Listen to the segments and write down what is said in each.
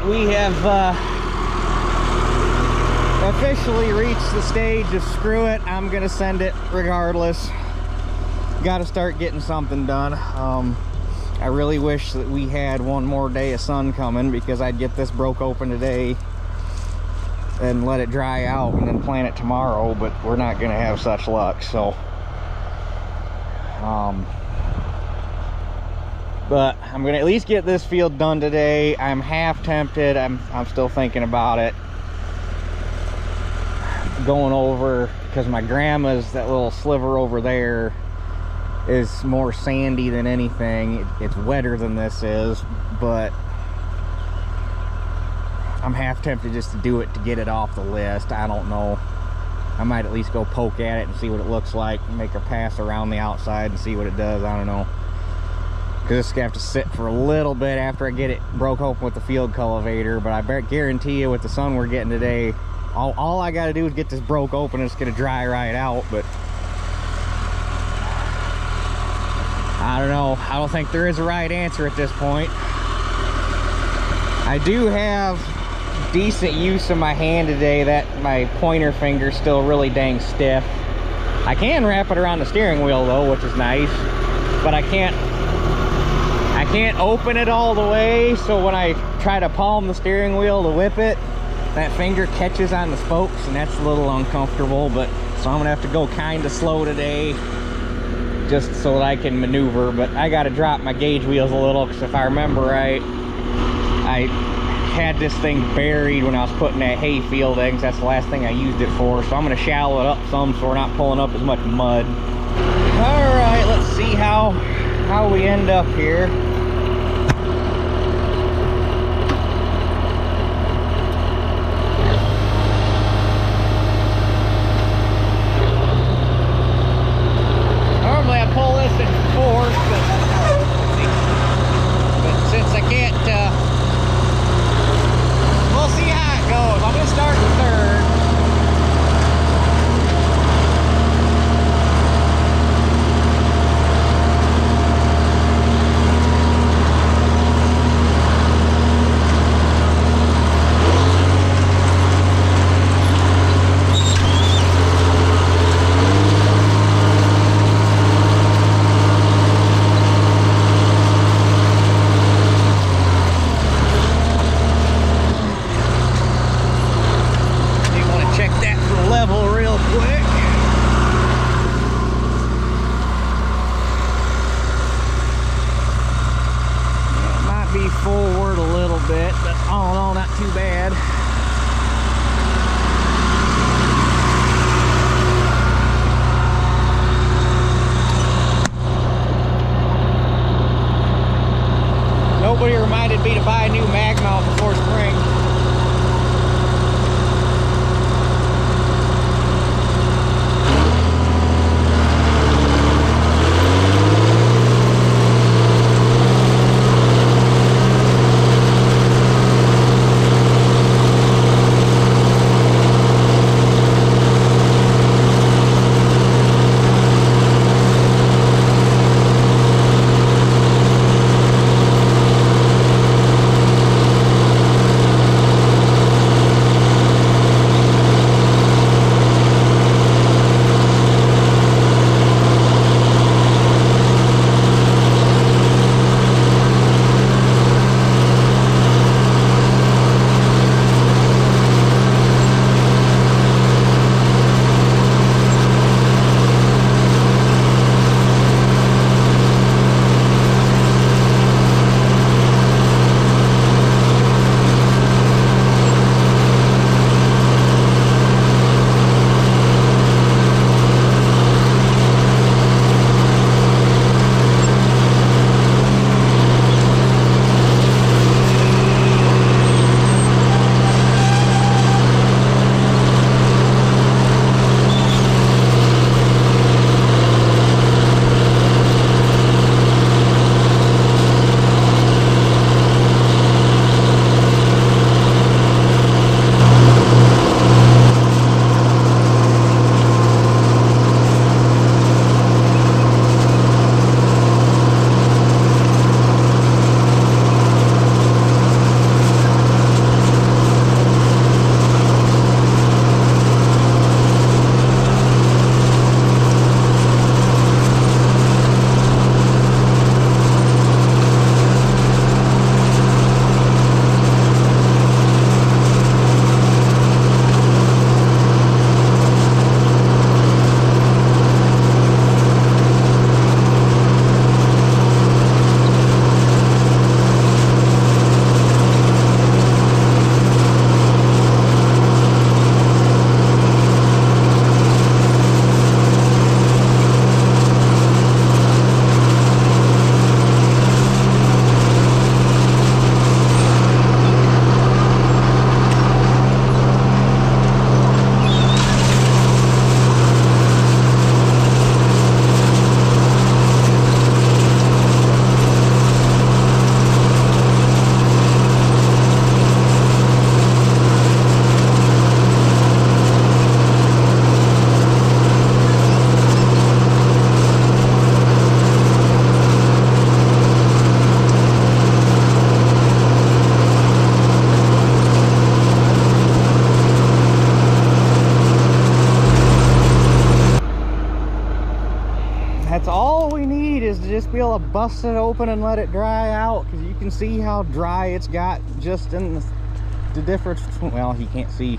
right, we have officially reached the stage of screw it, I'm gonna send it regardless. Gotta start getting something done. I really wish that we had one more day of sun coming, because I'd get this broke open today and let it dry out and then plant it tomorrow, but we're not gonna have such luck. So but I'm gonna at least get this field done today. I'm half tempted. I'm still thinking about it, going over, because my grandma's, that little sliver over there is more sandy than anything. It's wetter than this is, but I'm half tempted just to do it to get it off the list. I don't know. I might at least go poke at it and see what it looks like, make a pass around the outside and see what it does. I don't know, because it's gonna have to sit for a little bit after I get it broke open with the field cultivator. But I guarantee you, with the sun we're getting today, all I got to do is get this broke open and it's gonna dry right out. But I don't know. I don't think there is a right answer at this point. I do have decent use of my hand today. That my pointer finger's still really dang stiff. I can wrap it around the steering wheel though, which is nice, but I can't open it all the way, so when I try to palm the steering wheel to whip it, that finger catches on the spokes, and that's a little uncomfortable. But so I'm gonna have to go kind of slow today, just so that I can maneuver. But I got to drop my gauge wheels a little, because if I remember right, I had this thing buried when I was putting that hay field in, 'cause that's the last thing I used it for. So I'm going to shallow it up some, so we're not pulling up as much mud. All right, let's see how we end up here. Normally I pull this in fourth, but since I can't, we'll see how it goes. I'm gonna start in third. That's all we need, is to just be able to bust it open and let it dry out, because you can see how dry it's got just in the difference. Well, you can't see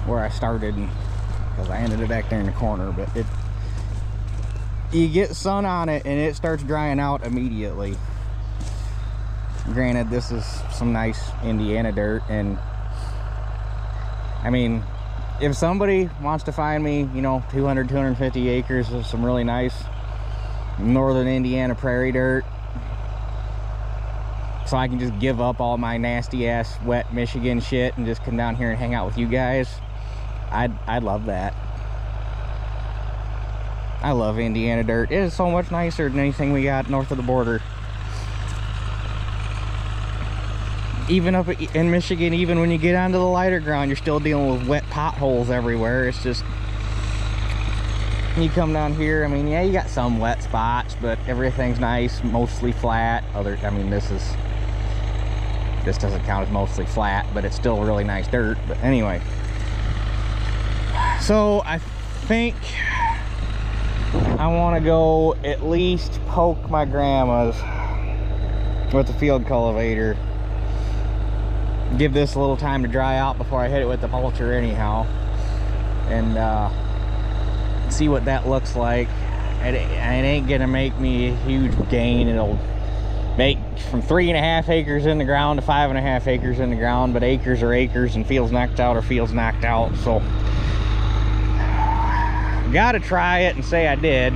where I started because I ended it back there in the corner, but you get sun on it and it starts drying out immediately. Granted, this is some nice Indiana dirt, and I mean, if somebody wants to find me, you know, 250 acres of some really nice northern Indiana prairie dirt, so I can just give up all my nasty ass wet Michigan shit and just come down here and hang out with you guys, I'd love that. I love Indiana dirt. It is so much nicer than anything we got north of the border. Even up in Michigan, even when you get onto the lighter ground, you're still dealing with wet potholes everywhere. It's just, you come down here, I mean, yeah, you got some wet spots, but everything's nice, mostly flat. I mean, this doesn't count as mostly flat, but it's still really nice dirt. But anyway, so I think I want to go at least poke my grandma's with the field cultivator. Give this a little time to dry out before I hit it with the mulcher anyhow, and see what that looks like. It ain't gonna make me a huge gain. It'll make from 3.5 acres in the ground to 5.5 acres in the ground, but acres are acres, and fields knocked out are fields knocked out. So gotta try it and say I did.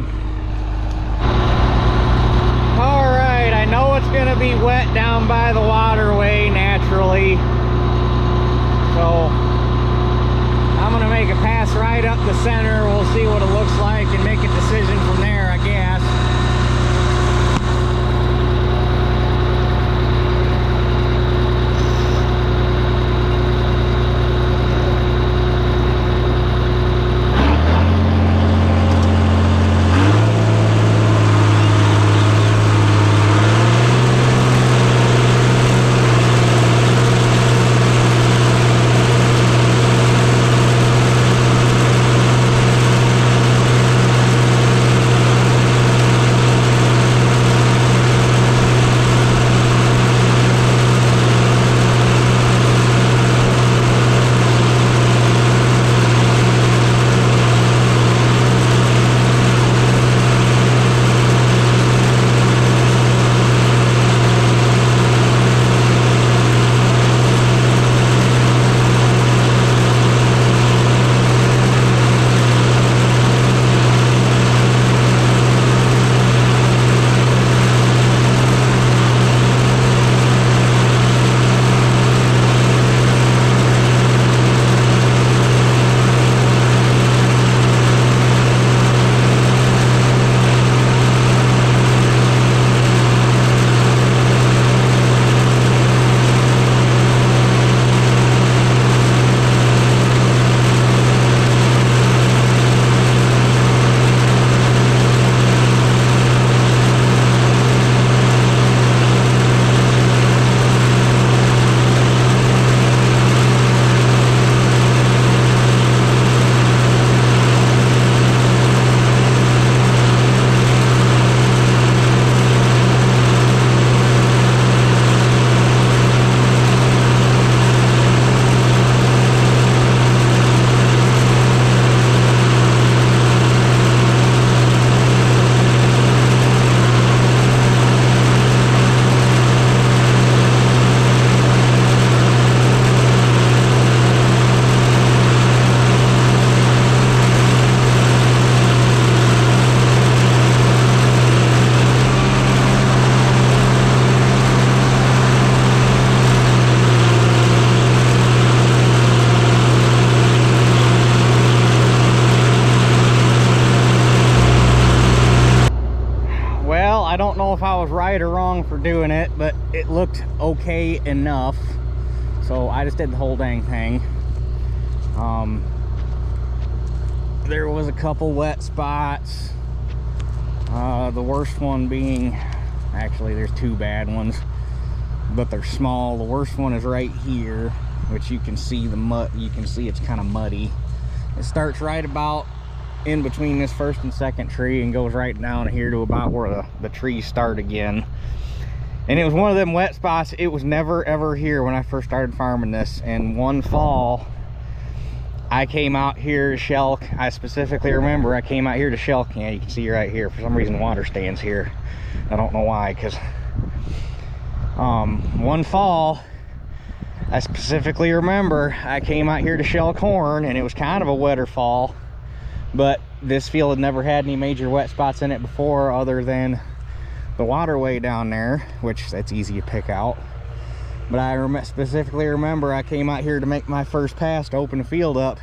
Alright, I know it's gonna be wet down by the waterway naturally, so I'm gonna make a pass right up the center. We'll see what it looks like and make a decision from there, I guess. I don't know if I was right or wrong for doing it, but it looked okay enough, so I just did the whole dang thing. There was a couple wet spots, the worst one being, actually there's two bad ones, but they're small. The worst one is right here, which you can see the mud. You can see it's kind of muddy. It starts right about in between this first and second tree and goes right down here to about where the trees start again. And it was one of them wet spots. It was never ever here when I first started farming this. And one fall, I came out here to shelk. I specifically remember I came out here to shelk. Yeah, you can see right here. For some reason, water stands here. I don't know why, because one fall, I specifically remember I came out here to shell corn, and it was kind of a wetter fall, but this field had never had any major wet spots in it before, other than the waterway down there, which that's easy to pick out. But I specifically remember I came out here to make my first pass to open the field up,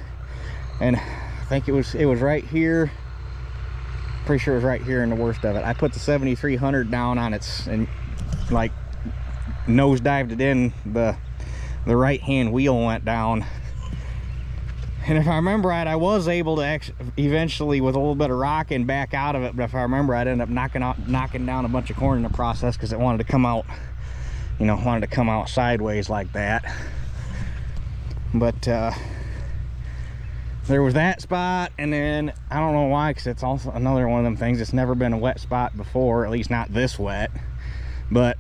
and I think it was right here. Pretty sure it was right here in the worst of it. I put the 7300 down on its, and like nose dived it in. The right hand wheel went down, and if I remember right, I was able to actually eventually, with a little bit of rocking, back out of it. But if I remember, I'd end up knocking down a bunch of corn in the process, because it wanted to come out, you know, wanted to come out sideways like that. But there was that spot, and then I don't know why, because it's also another one of them things. It's never been a wet spot before, at least not this wet. But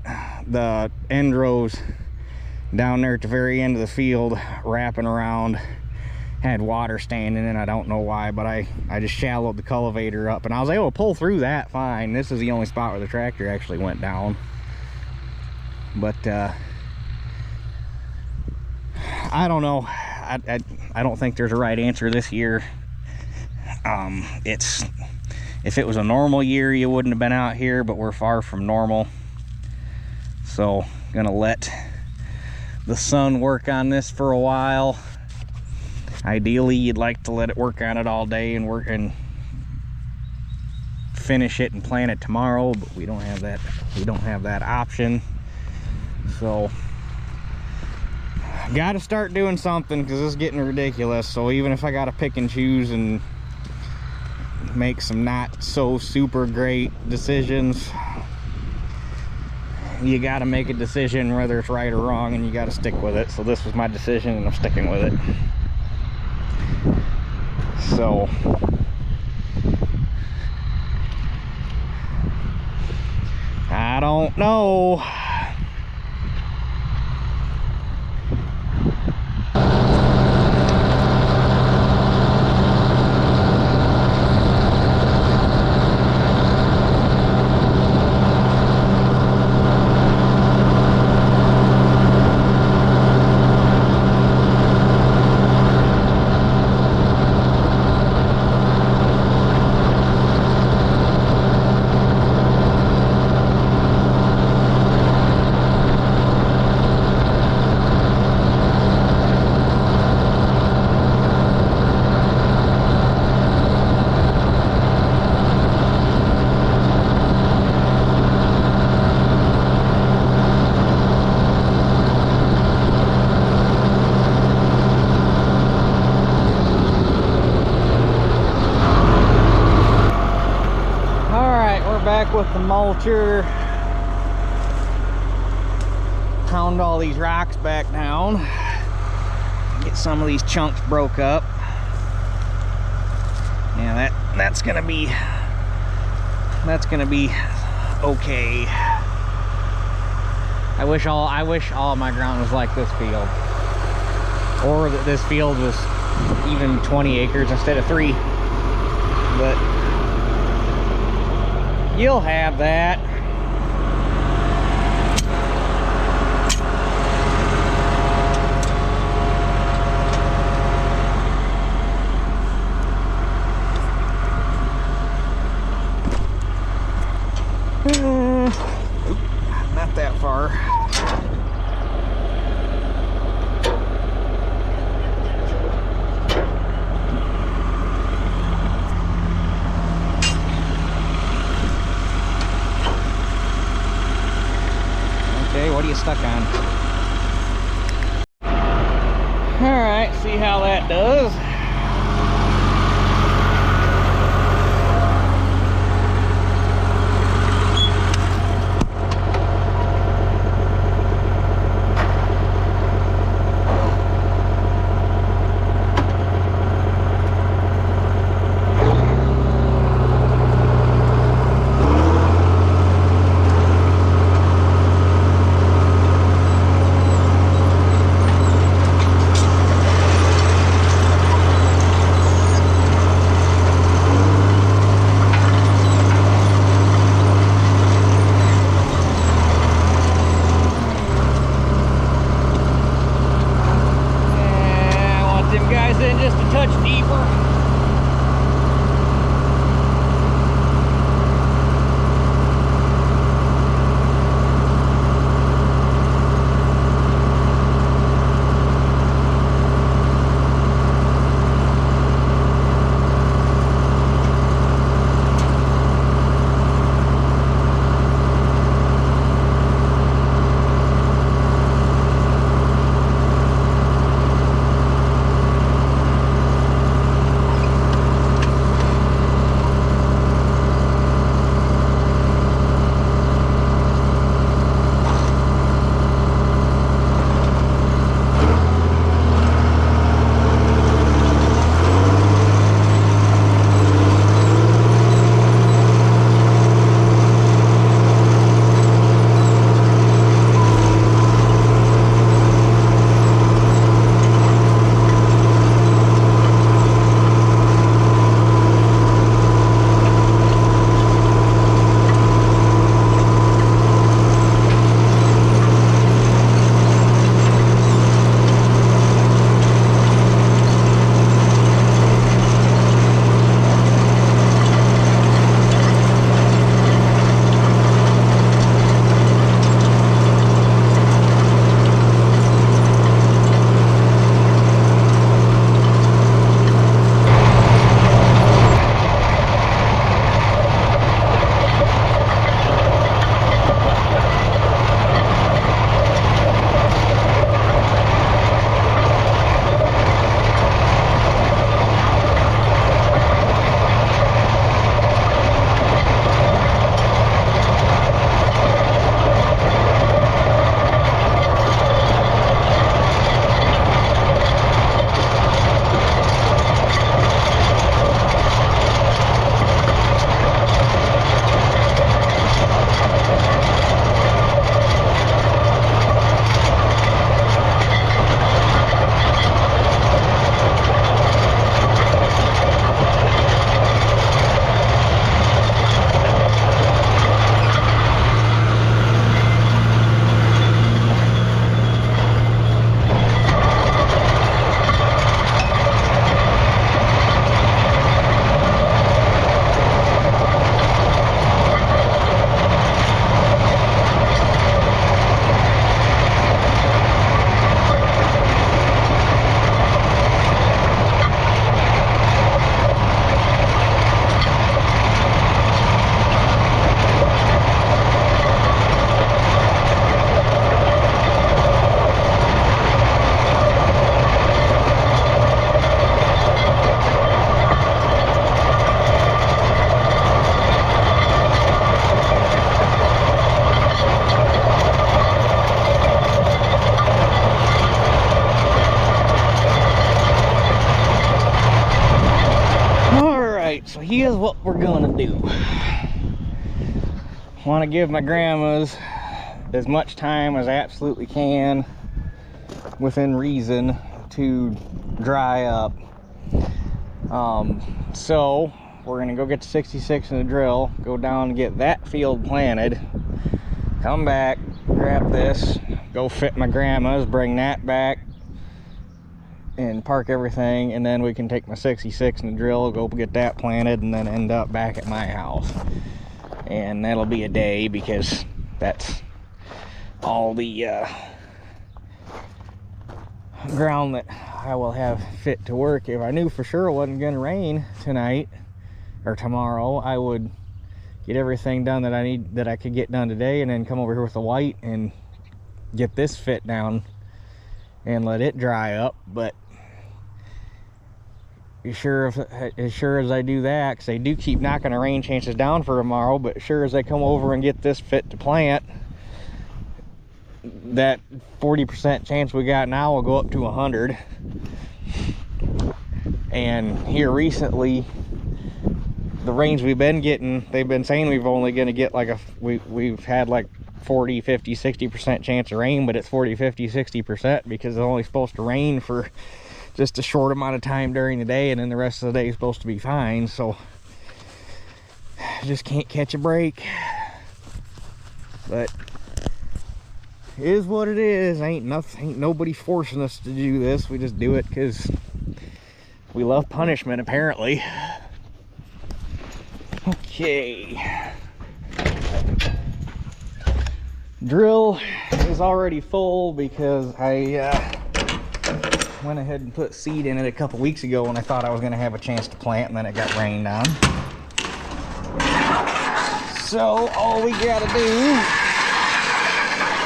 the end rows down there at the very end of the field, wrapping around, had water standing in. I don't know why, but I just shallowed the cultivator up, and I was able to pull through that fine. This is the only spot where the tractor actually went down. But I don't know. I don't think there's a right answer this year. If it was a normal year, you wouldn't have been out here, but we're far from normal. So gonna let the sun work on this for a while. Ideally, you'd like to let it work on it all day and work and finish it and plant it tomorrow, but we don't have that. We don't have that option. So got to start doing something, because it's getting ridiculous. So even if I got to pick and choose and make some not so super great decisions, you got to make a decision whether it's right or wrong, and you got to stick with it. So this was my decision, and I'm sticking with it. So I don't know. With the mulcher, pound all these rocks back down, get some of these chunks broke up. Yeah, that's gonna be okay. I wish all my ground was like this field, or that this field was even 20 acres instead of 3, but you'll have that. Not that far. What are you stuck on? All right, see how that does. right, so here's what we're gonna do. Want to give my grandma's as much time as I absolutely can within reason to dry up. So we're gonna go get the 66 in the drill, go down and get that field planted, come back, grab this, go fit my grandma's, bring that back and park everything, and then we can take my 66 in the drill, go get that planted, and then end up back at my house. And that'll be a day, because that's all the ground that I will have fit to work. If I knew for sure it wasn't going to rain tonight or tomorrow, I would get everything done that I could get done today, and then come over here with the white and get this fit down and let it dry up. But as sure as I do that, because they do keep knocking the rain chances down for tomorrow, but as sure as I come over and get this fit to plant, that 40% chance we got now will go up to 100. And here recently, the rains we've been getting, they've been saying we've only going to get like we've had like 40, 50, 60% chance of rain, but it's 40, 50, 60% because it's only supposed to rain for just a short amount of time during the day, and then the rest of the day is supposed to be fine. So just can't catch a break. But it is what it is. Ain't nobody forcing us to do this. We just do it because we love punishment, apparently. Okay. Drill is already full because I went ahead and put seed in it a couple weeks ago when I thought I was going to have a chance to plant, and then it got rained on. So all we got to do,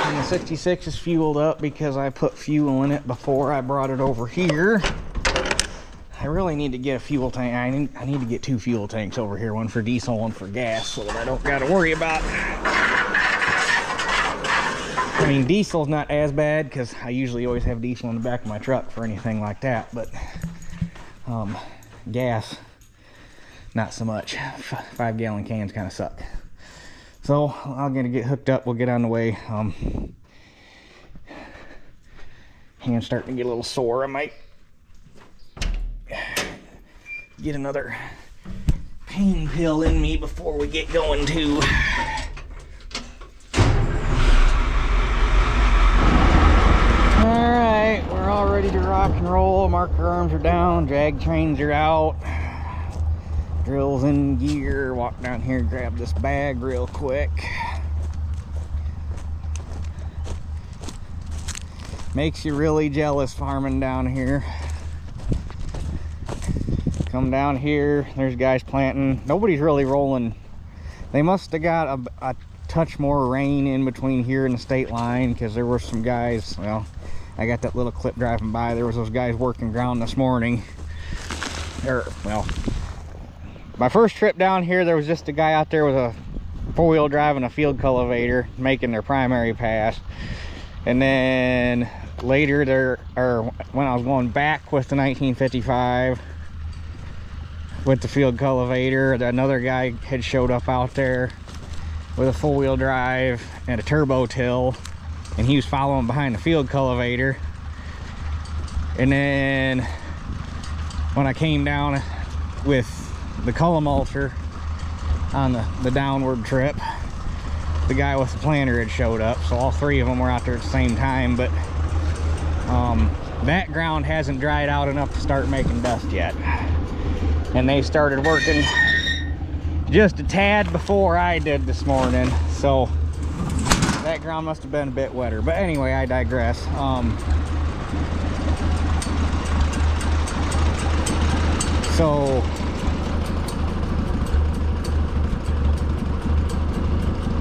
and the 66 is fueled up because I put fuel in it before I brought it over here. I really need to get a fuel tank. I need to get 2 fuel tanks over here, one for diesel, one for gas, so that I don't got to worry about. I mean, diesel's not as bad because I usually always have diesel in the back of my truck for anything like that, but gas, not so much. 5-gallon cans kind of suck. So I'm gonna get hooked up. We'll get on the way. Hand's starting to get a little sore. I might get another pain pill in me before we get going too. Alright, we're all ready to rock and roll. Marker arms are down, drag trains are out, drill's in gear. Walk down here, grab this bag real quick. Makes you really jealous farming down here. Come down here, there's guys planting. Nobody's really rolling. They must have got a touch more rain in between here and the state line, because there were some guys, well, I got that little clip driving by. There was those guys working ground this morning. Well, my first trip down here, there was just a guy out there with a 4-wheel drive and a field cultivator making their primary pass. And then later when I was going back with the 1955 with the field cultivator, another guy had showed up out there with a 4-wheel drive and a turbo till, and he was following behind the field cultivator. And then when I came down with the cullimulcher on the downward trip, the guy with the planter had showed up. So all 3 of them were out there at the same time. But that ground hasn't dried out enough to start making dust yet, and they started working just a tad before I did this morning, so that ground must have been a bit wetter. But anyway, I digress. So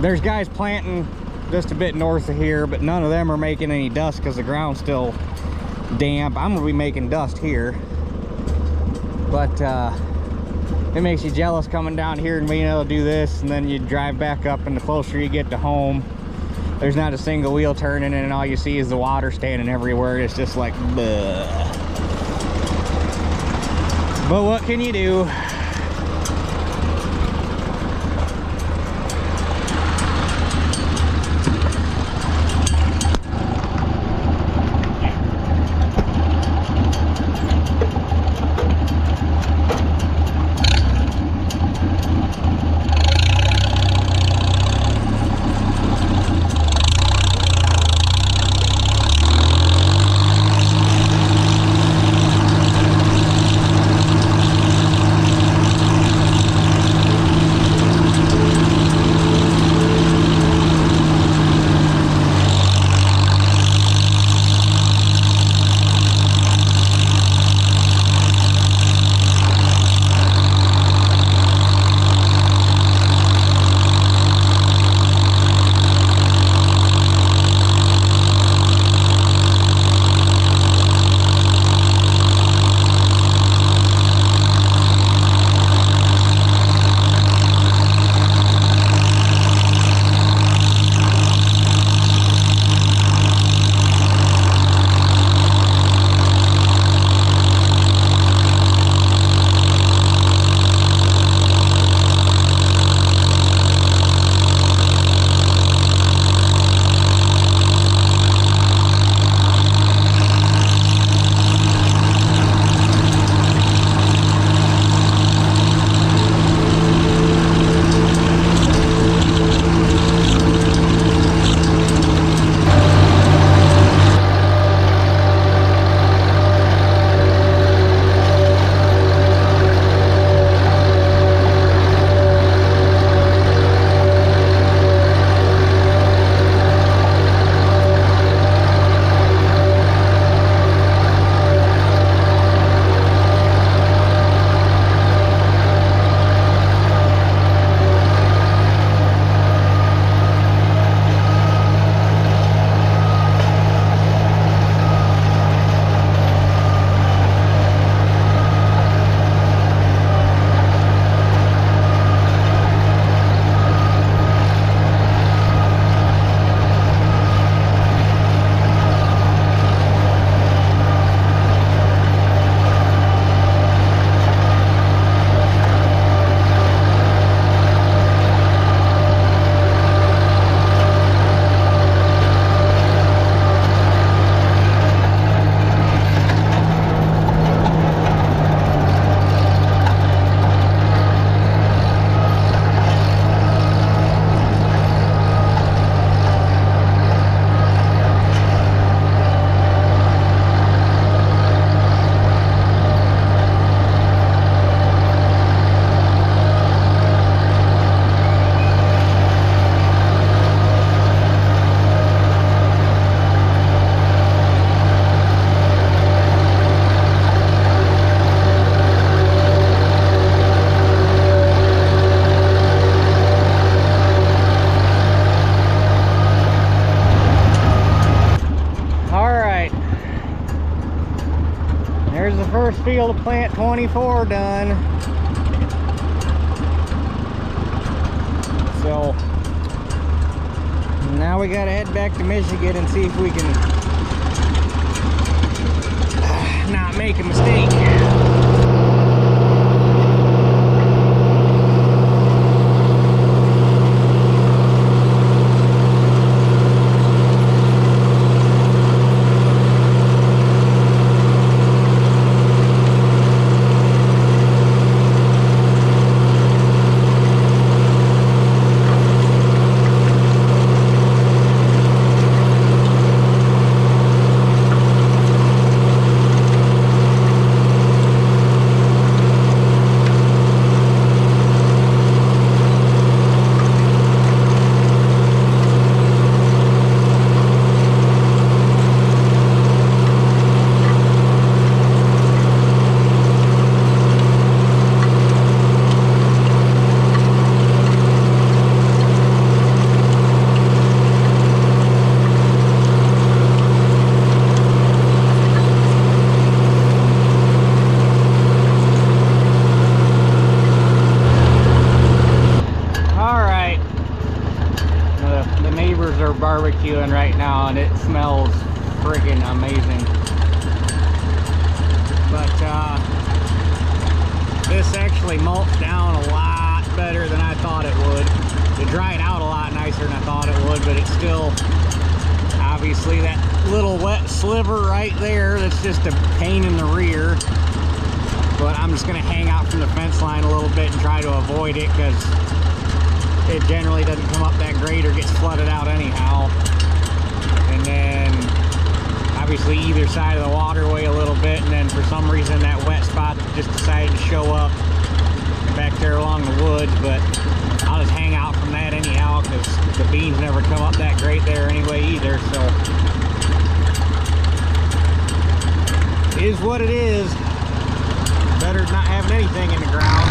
there's guys planting just a bit north of here, but none of them are making any dust because the ground's still damp. I'm gonna be making dust here, but it makes you jealous coming down here and being able to do this, and then you drive back up, and the closer you get to home, there's not a single wheel turning, and all you see is the water standing everywhere. It's just like, bleh. But what can you do? field of plant 24 done. So now we gotta head back to Michigan and see if we can not make a mistake. Barbecuing right now and it smells friggin' amazing. But this actually mulched down a lot better than I thought it would. It dried out a lot nicer than I thought it would, but it's still obviously that little wet sliver right there that's just a pain in the rear. But I'm just gonna hang out from the fence line a little bit and try to avoid it, because it generally doesn't come up that great or gets flooded out anyhow. And then obviously either side of the waterway a little bit, and then for some reason that wet spot just decided to show up back there along the woods. But I'll just hang out from that anyhow, because the beans never come up that great there anyway either. So it is what it is. Better than not having anything in the ground.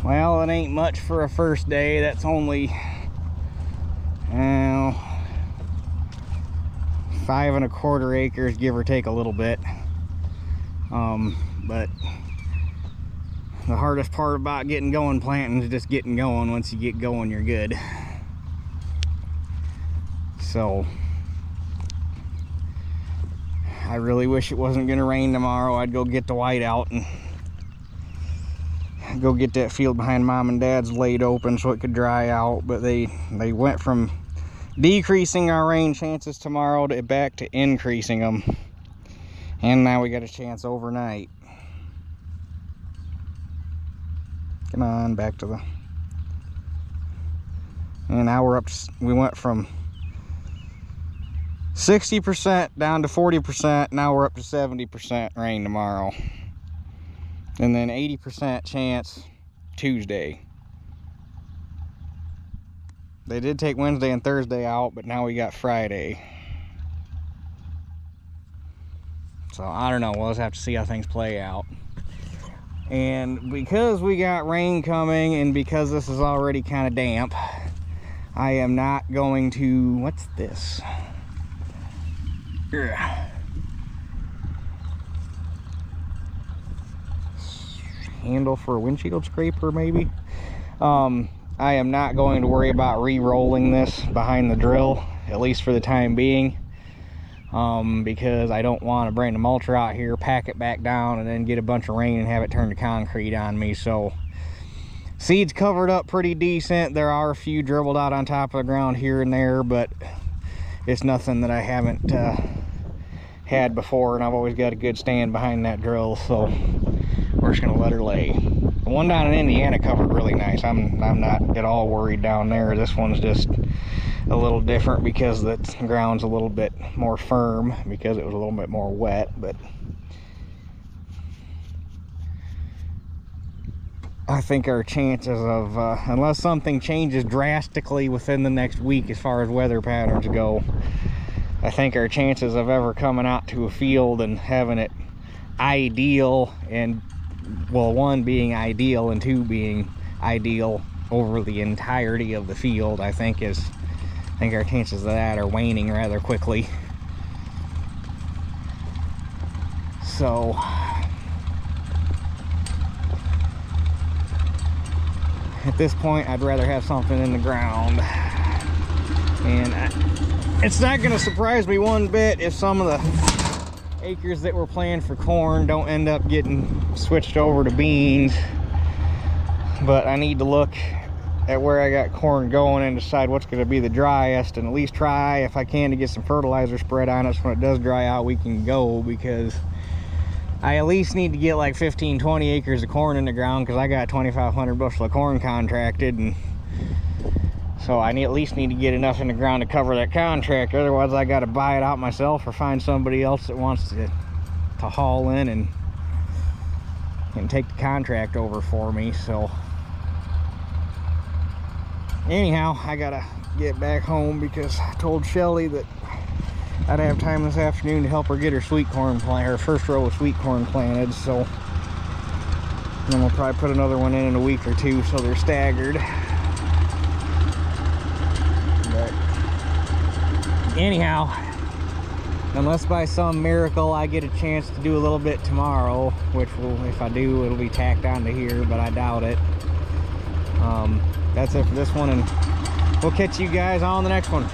Well, it ain't much for a first day. That's only 5 1/4 acres, give or take a little bit. But the hardest part about getting going planting is just getting going. Once you get going, you're good. So I really wish it wasn't gonna rain tomorrow. I'd go get the white out and go get that field behind Mom and Dad's laid open so it could dry out. But they went from decreasing our rain chances tomorrow to back to increasing them, and now we got a chance overnight. Come on, back to the... And now we're up to, we went from 60% down to 40%. Now we're up to 70% rain tomorrow. And then 80% chance Tuesday. They did take Wednesday and Thursday out, but now we got Friday. So I don't know, we'll just have to see how things play out. And because we got rain coming and because this is already kind of damp, I am not going to, what's this? Handle for a windshield scraper, maybe. I am not going to worry about re-rolling this behind the drill, at least for the time being, because I don't want to bring the mulcher out here, pack it back down, and then get a bunch of rain and have it turn to concrete on me. So seed's covered up pretty decent. There are a few dribbled out on top of the ground here and there, but it's nothing that I haven't had before, and I've always got a good stand behind that drill, so we're just gonna let her lay. The one down in Indiana covered really nice. I'm not at all worried down there. This one's just a little different because the ground's a little bit more firm because it was a little bit more wet. But I think our chances of, unless something changes drastically within the next week as far as weather patterns go, I think our chances of ever coming out to a field and having it ideal, and well, one being ideal and two being ideal over the entirety of the field, I think our chances of that are waning rather quickly. So at this point, I'd rather have something in the ground. And it's not going to surprise me one bit if some of the acres that were planned for corn don't end up getting switched over to beans. But I need to look at where I got corn going and decide what's going to be the driest, and at least try, if I can, to get some fertilizer spread on it so when it does dry out we can go, because I at least need to get like 15-20 acres of corn in the ground, because I got 2,500 bushel of corn contracted, and so I at least need to get enough in the ground to cover that contract. Otherwise I got to buy it out myself or find somebody else that wants to haul in and take the contract over for me. So anyhow, I gotta get back home because I told Shelly that I'd have time this afternoon to help her get her sweet corn plant, her first row of sweet corn planted. So then we'll probably put another one in a week or two so they're staggered. But anyhow, unless by some miracle I get a chance to do a little bit tomorrow, which will, if I do, it'll be tacked onto here, but I doubt it. That's it for this one, and we'll catch you guys on the next one.